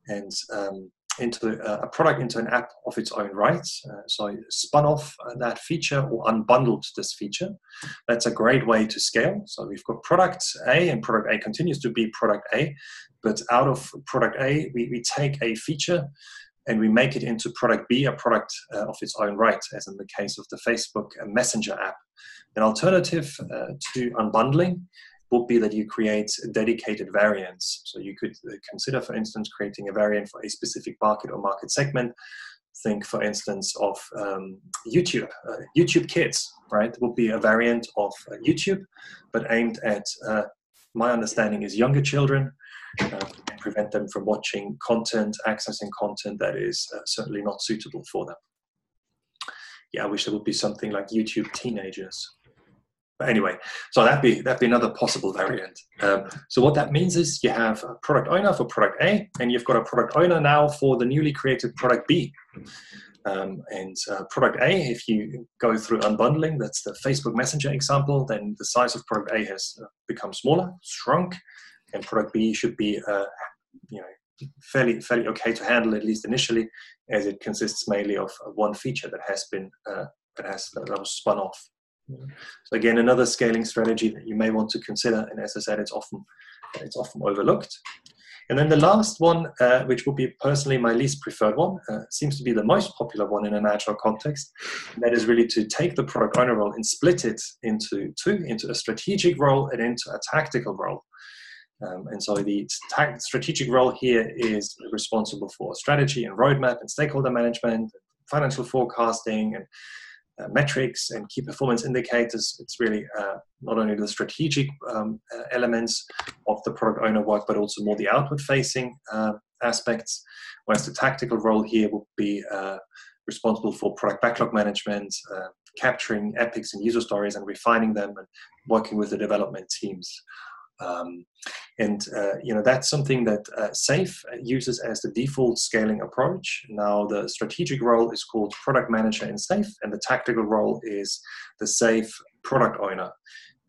and into a product, into an app of its own right. So I spun off that feature or unbundled this feature. That's a great way to scale. So we've got product A, and product A continues to be product A, but out of product A, we take a feature and we make it into product B, a product of its own right, as in the case of the Facebook Messenger app. An alternative to unbundling would be that you create dedicated variants. So you could consider, for instance, creating a variant for a specific market or market segment. Think, for instance, of YouTube. YouTube Kids, right, would be a variant of YouTube, but aimed at, my understanding is, younger children, and prevent them from watching content, accessing content that is certainly not suitable for them. Yeah, I wish there would be something like YouTube Teenagers. But anyway, so that'd be another possible variant. So what that means is you have a product owner for product A, and you've got a product owner now for the newly created product B. Product A, if you go through unbundling, that's the Facebook Messenger example, then the size of product A has become smaller, shrunk, and product B should be fairly okay to handle, at least initially, as it consists mainly of one feature that has been that was spun off. So again, another scaling strategy that you may want to consider, and as I said, it's often overlooked. And then the last one, which would be personally my least preferred one, seems to be the most popular one in an agile context, and that is really to take the product owner role and split it into two, into a strategic role and into a tactical role. And so the strategic role here is responsible for strategy and roadmap and stakeholder management, financial forecasting, and metrics and key performance indicators. It's really not only the strategic elements of the product owner work, but also more the outward facing aspects, whereas the tactical role here would be responsible for product backlog management, capturing epics and user stories and refining them, and working with the development teams. That's something that SAFe uses as the default scaling approach. Now, the strategic role is called product manager in SAFe, and the tactical role is the SAFe product owner.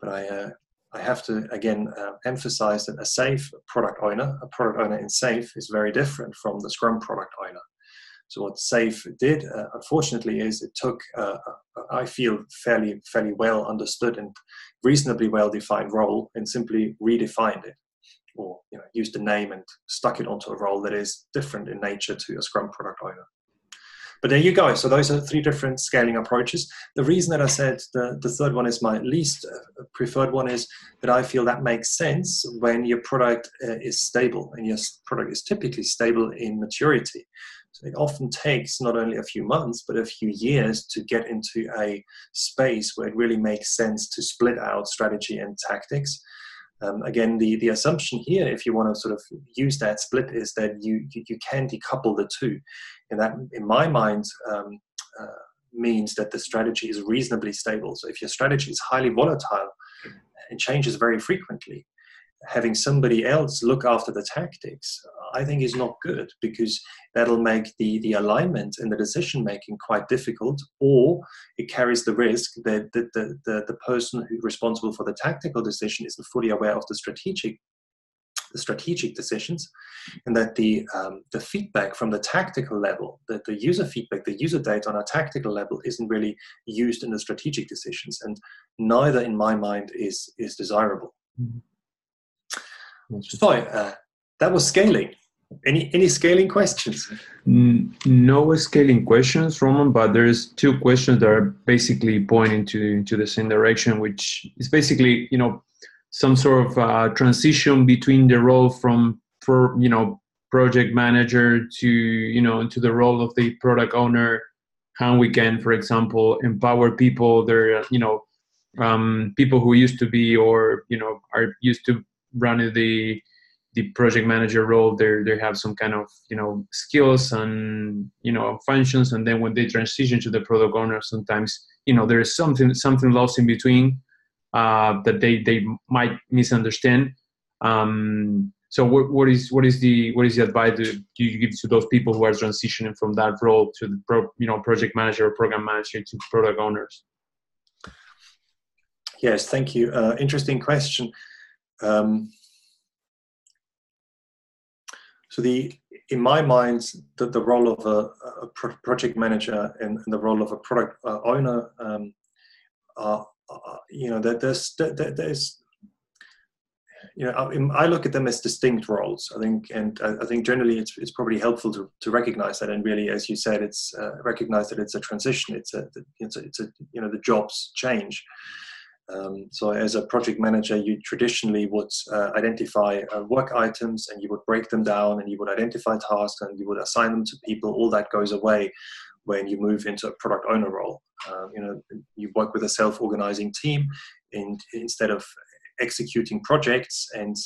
But I have to again emphasize that a SAFe product owner, a product owner in SAFe, is very different from the Scrum product owner. So what SAFe did, unfortunately, is it took, I feel, fairly well understood and reasonably well-defined role and simply redefined it, or used the name and stuck it onto a role that is different in nature to a Scrum product owner. But there you go. So those are three different scaling approaches. The reason that I said the third one is my least preferred one is that I feel that makes sense when your product is stable, and your product is typically stable in maturity. So it often takes not only a few months, but a few years to get into a space where it really makes sense to split out strategy and tactics. Again, the assumption here, if you want to sort of use that split, is that you can decouple the two. And that, in my mind, means that the strategy is reasonably stable. So if your strategy is highly volatile and changes very frequently, having somebody else look after the tactics, I think is not good, because that'll make the alignment and the decision making quite difficult, or it carries the risk that the person who's responsible for the tactical decision isn't fully aware of the strategic decisions, and that the feedback from the tactical level, that the user feedback, the user data on a tactical level isn't really used in the strategic decisions, and neither, in my mind, is desirable. Mm-hmm. So that was scaling. Any scaling questions? No scaling questions, Roman, but there's two questions that are basically pointing to the same direction, which is basically, some sort of transition between the role from project manager to to the role of the product owner. How we can, for example, empower people. They're people who used to be or are used to running the project manager role. They have some kind of skills and functions, and then when they transition to the product owner, sometimes there's something lost in between. that they might misunderstand. So what is the advice you give to those people who are transitioning from that role to the project manager or program manager to product owners? Yes, thank you. Interesting question. So in my mind, the role of a project manager and the role of a product owner, there's I look at them as distinct roles. I think generally it's probably helpful to recognize that, and really, as you said, it's recognize that it's a transition. It's the jobs change. So as a project manager, you traditionally would identify work items, and you would break them down, and you would identify tasks, and you would assign them to people. All that goes away when you move into a product owner role. You work with a self-organizing team, and instead of executing projects and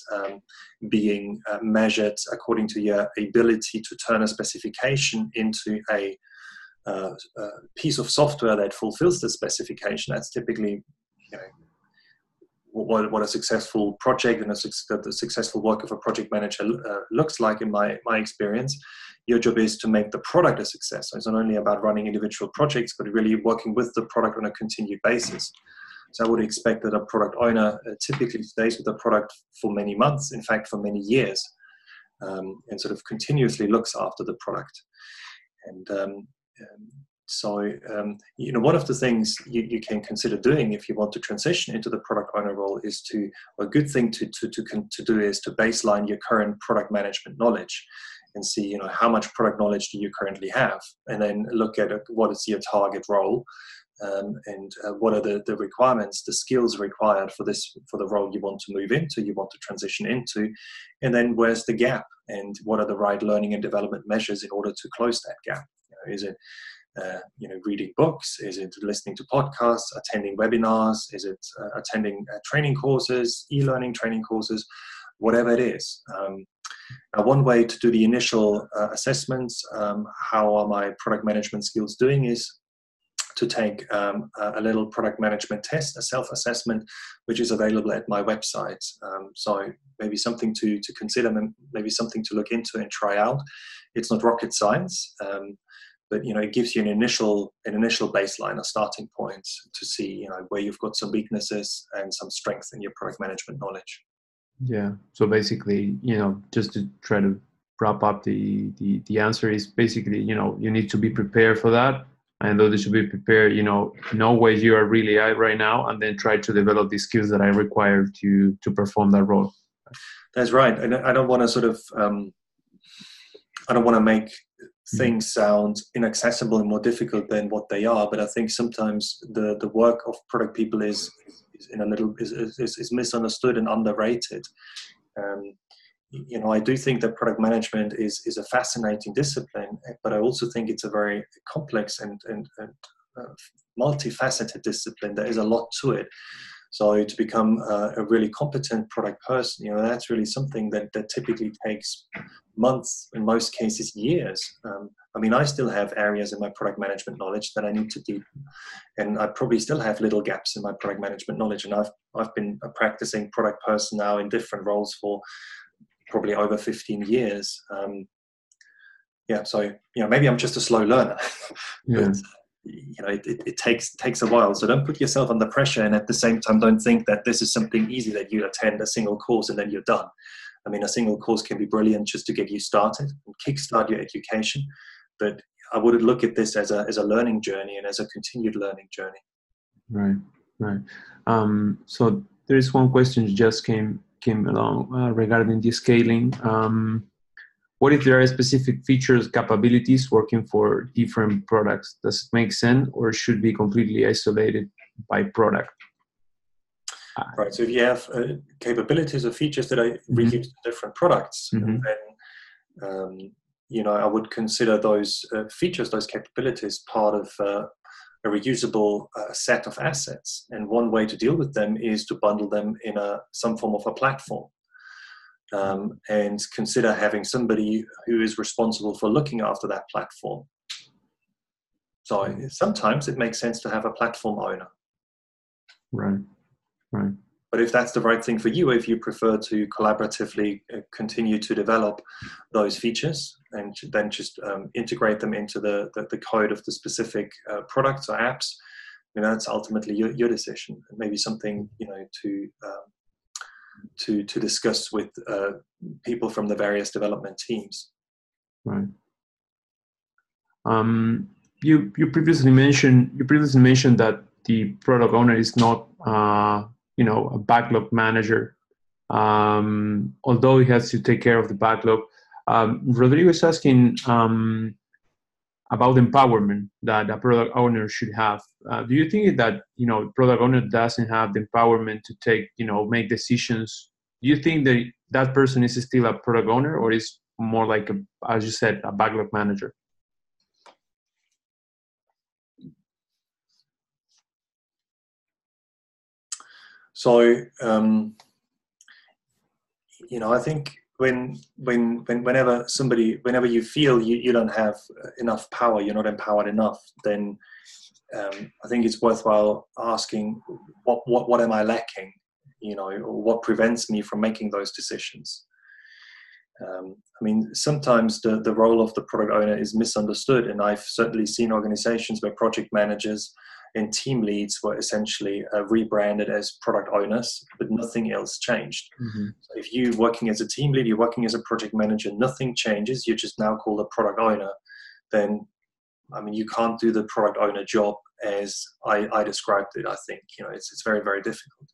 being measured according to your ability to turn a specification into a piece of software that fulfills the specification. That's typically what a successful project and the successful work of a project manager looks like in my experience. Your job is to make the product a success. So it's not only about running individual projects, but really working with the product on a continued basis. So I would expect that a product owner typically stays with the product for many months, in fact, for many years, and sort of continuously looks after the product. And one of the things you can consider doing if you want to transition into the product owner role is a good thing to do is to baseline your current product management knowledge and see, how much product knowledge do you currently have, and then look at what is your target role. And what are the requirements, the skills required for the role you want to move into, you want to transition into, and then where's the gap, and what are the right learning and development measures in order to close that gap? Is it reading books? Is it listening to podcasts, attending webinars? Is it attending training courses, e-learning training courses, whatever it is? Now, one way to do the initial assessments, how are my product management skills doing, is to take a little product management test, a self-assessment, which is available at my website. So maybe something to consider, maybe something to look into and try out. It's not rocket science, but it gives you an initial baseline, a starting point to see where you've got some weaknesses and some strength in your product management knowledge. Yeah. So basically, just to try to wrap up the answer is basically, you need to be prepared for that. And though they should be prepared, know where you are really at right now, and then try to develop the skills that are required to perform that role. That's right. And I don't want to I don't want to make things sound inaccessible and more difficult than what they are. But I think sometimes the work of product people is misunderstood and underrated. I do think that product management is a fascinating discipline, but I also think it's a very complex and multifaceted discipline. There is a lot to it. So to become a really competent product person, that's really something that typically takes months, in most cases years. I still have areas in my product management knowledge that I need to deepen, and I probably still have little gaps in my product management knowledge. And I've been a practicing product person now in different roles for probably over 15 years. So maybe I'm just a slow learner. But it takes a while. So don't put yourself under pressure, and at the same time don't think that this is something easy, that you attend a single course and then you're done. A single course can be brilliant just to get you started and kickstart your education, but I would look at this as a learning journey and as a continued learning journey. Right. So there is one question that just came along regarding the scaling. What if there are specific features, capabilities working for different products? Does it make sense, or should be completely isolated by product? Right. So if you have capabilities or features that are reused in different products, then I would consider those features, those capabilities, part of a reusable set of assets. And one way to deal with them is to bundle them in some form of a platform, and consider having somebody who is responsible for looking after that platform. So sometimes it makes sense to have a platform owner. Right. Right. But if that's the right thing for you, if you prefer to collaboratively continue to develop those features and then just integrate them into the code of the specific products or apps, it's ultimately your decision. And maybe something to discuss with people from the various development teams. Right. You previously mentioned that the product owner is not a backlog manager, although he has to take care of the backlog. Rodrigo is asking about empowerment that a product owner should have. Do you think that product owner doesn't have the empowerment to make decisions? Do you think that person is still a product owner, or is more like as you said, a backlog manager? So I think whenever you feel you don't have enough power, you're not empowered enough, then I think it's worthwhile asking what am I lacking, or what prevents me from making those decisions. Sometimes the role of the product owner is misunderstood, and I've certainly seen organizations where project managers and team leads were essentially rebranded as product owners, but nothing else changed. Mm-hmm. So if you're working as a team lead, you're working as a project manager, nothing changes, you're just now called a product owner, then you can't do the product owner job as I described it. I think it's very, very difficult.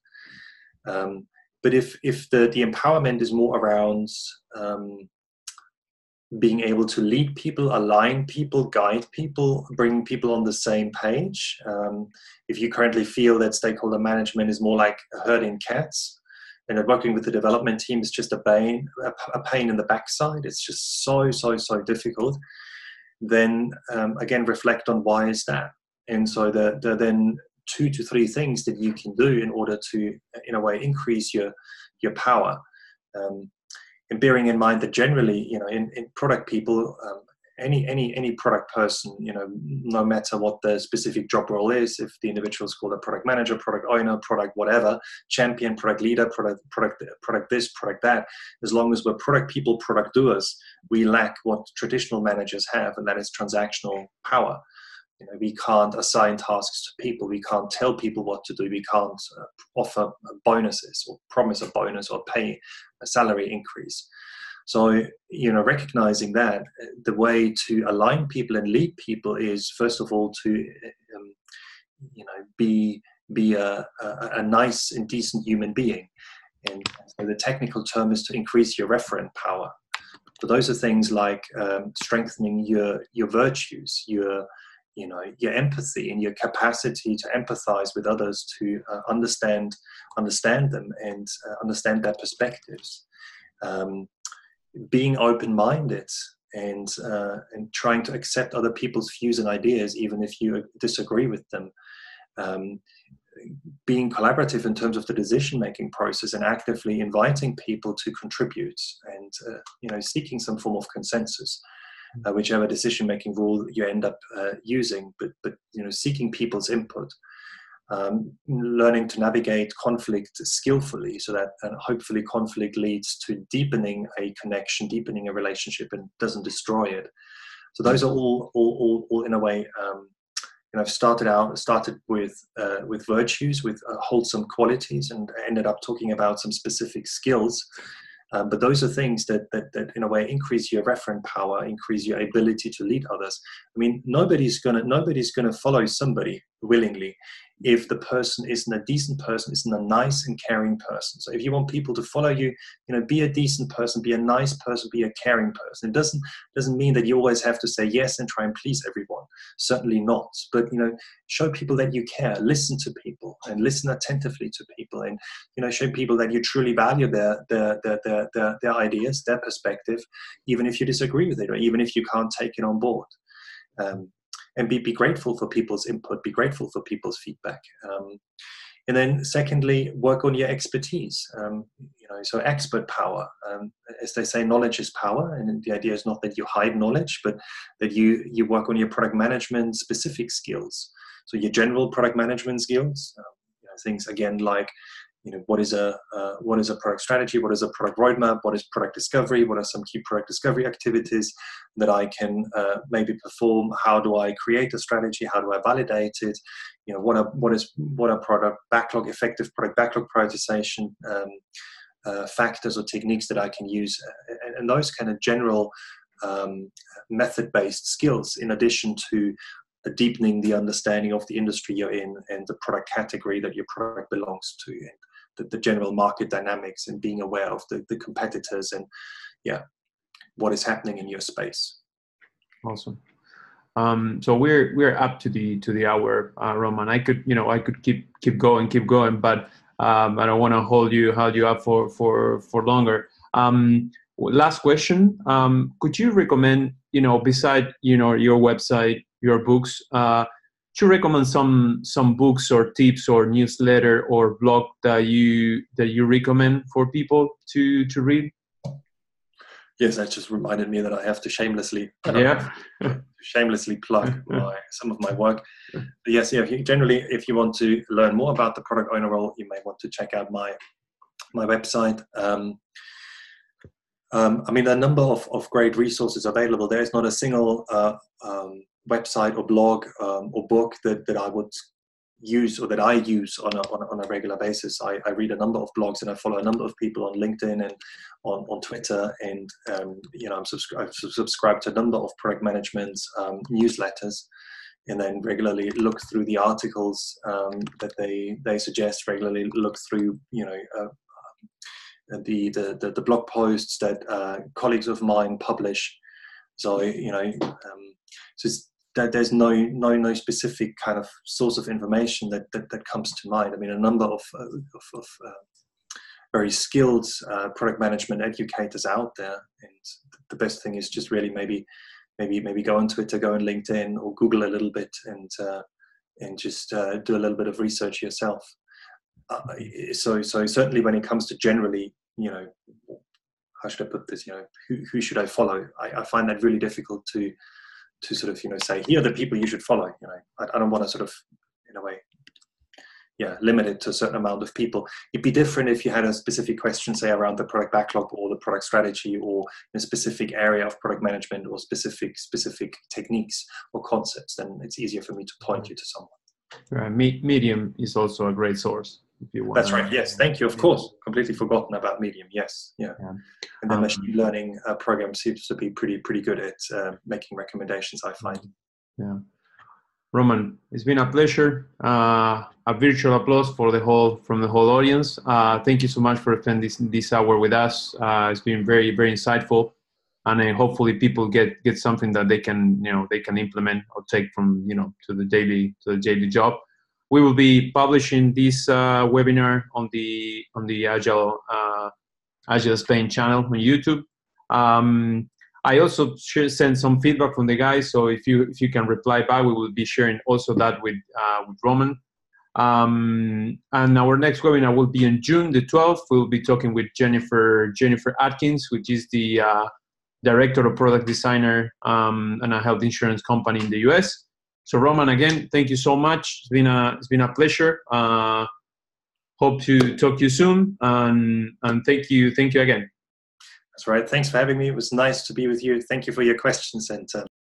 But if the empowerment is more around being able to lead people, align people, guide people, bring people on the same page. If you currently feel that stakeholder management is more like herding cats, and that working with the development team is just a pain in the backside, it's just so difficult, then again, reflect on why is that. And so there are then 2 to 3 things that you can do in order to, in a way, increase your power. And bearing in mind that generally, in product people, any product person, no matter what the specific job role is, if the individual is called a product manager, product owner, product whatever, champion, product leader, product this, product that, as long as we're product people, product doers, we lack what traditional managers have, and that is transactional power. We can't assign tasks to people. We can't tell people what to do. We can't offer bonuses or promise a bonus or pay a salary increase. So, recognizing that, the way to align people and lead people is, first of all, to, be a nice and decent human being. And so the technical term is to increase your referent power. So those are things like strengthening your virtues, your empathy and your capacity to empathize with others, to understand them and understand their perspectives. Being open-minded and trying to accept other people's views and ideas, even if you disagree with them. Being collaborative in terms of the decision-making process and actively inviting people to contribute and seeking some form of consensus. Whichever decision-making rule you end up using, but seeking people's input, learning to navigate conflict skillfully, so that hopefully conflict leads to deepening a connection, deepening a relationship, and doesn't destroy it. So those are all in a way. Started with virtues, with wholesome qualities, and ended up talking about some specific skills. But those are things that in a way increase your referent power, increase your ability to lead others. Nobody's gonna follow somebody willingly if the person isn't a decent person, isn't a nice and caring person. So if you want people to follow you, be a decent person, be a nice person, be a caring person. It doesn't mean that you always have to say yes and try and please everyone. Certainly not. But show people that you care, listen to people, and listen attentively to people, and show people that you truly value their ideas, their perspective, even if you disagree with it, or even if you can't take it on board. And be grateful for people's input, be grateful for people's feedback. And then secondly, work on your expertise. So expert power. As they say, knowledge is power. And the idea is not that you hide knowledge, but that you work on your product management specific skills. So your general product management skills, things again like, what is a product strategy? What is a product roadmap? What is product discovery? What are some key product discovery activities that I can maybe perform? How do I create a strategy? How do I validate it? What are product backlog, effective product backlog prioritization factors or techniques that I can use, and those kind of general method-based skills, in addition to deepening the understanding of the industry you're in and the product category that your product belongs to, and the general market dynamics, and being aware of the competitors and what is happening in your space. Awesome. So we're up to the hour, Roman. I could keep going, but I don't want to hold you up for longer. Last question. Could you recommend, beside your website, your books, to recommend some books or tips or newsletter or blog that you recommend for people to read? Yes, that just reminded me that I have to shamelessly plug some of my work. But yes, if you want to learn more about the product owner role, you may want to check out my website. I mean, a number of great resources available. There is not a single website or blog or book that I would use or that I use on a regular basis. I read a number of blogs, and I follow a number of people on LinkedIn and on Twitter, and I've subscribed to a number of product management newsletters, and then regularly look through the articles that they suggest. Regularly look through the blog posts that colleagues of mine publish. So that there's no specific kind of source of information that comes to mind. I mean, a number of very skilled product management educators out there, and the best thing is just really maybe go on Twitter, go on LinkedIn, or Google a little bit, and just do a little bit of research yourself. So certainly when it comes to generally, how should I put this? Who should I follow? I find that really difficult to sort of say, here are the people you should follow. I don't want to sort of, in a way, limit it to a certain amount of people. It'd be different if you had a specific question, say, around the product backlog or the product strategy, or in a specific area of product management, or specific techniques or concepts. Then it's easier for me to point you to someone. Medium is also a great source. If you want. That's right. Yes, thank you. Of course, completely forgotten about Medium. Yes, and the machine learning program seems to be pretty good at making recommendations, I find. Yeah, Roman, it's been a pleasure. A virtual applause from the whole audience. Thank you so much for spending this hour with us. It's been very, very insightful, and hopefully people get something that they can implement or take from to the daily job. We will be publishing this webinar on the Agile Spain channel on YouTube. I also sent some feedback from the guys, so if you can reply back, we will be sharing also that with Roman. And our next webinar will be on June the 12th. We'll be talking with Jennifer Atkins, which is the director of product designer and a health insurance company in the US. So Roman, again, thank you so much. It's been a pleasure. Hope to talk to you soon, and thank you again. That's right. Thanks for having me. It was nice to be with you. Thank you for your questions, and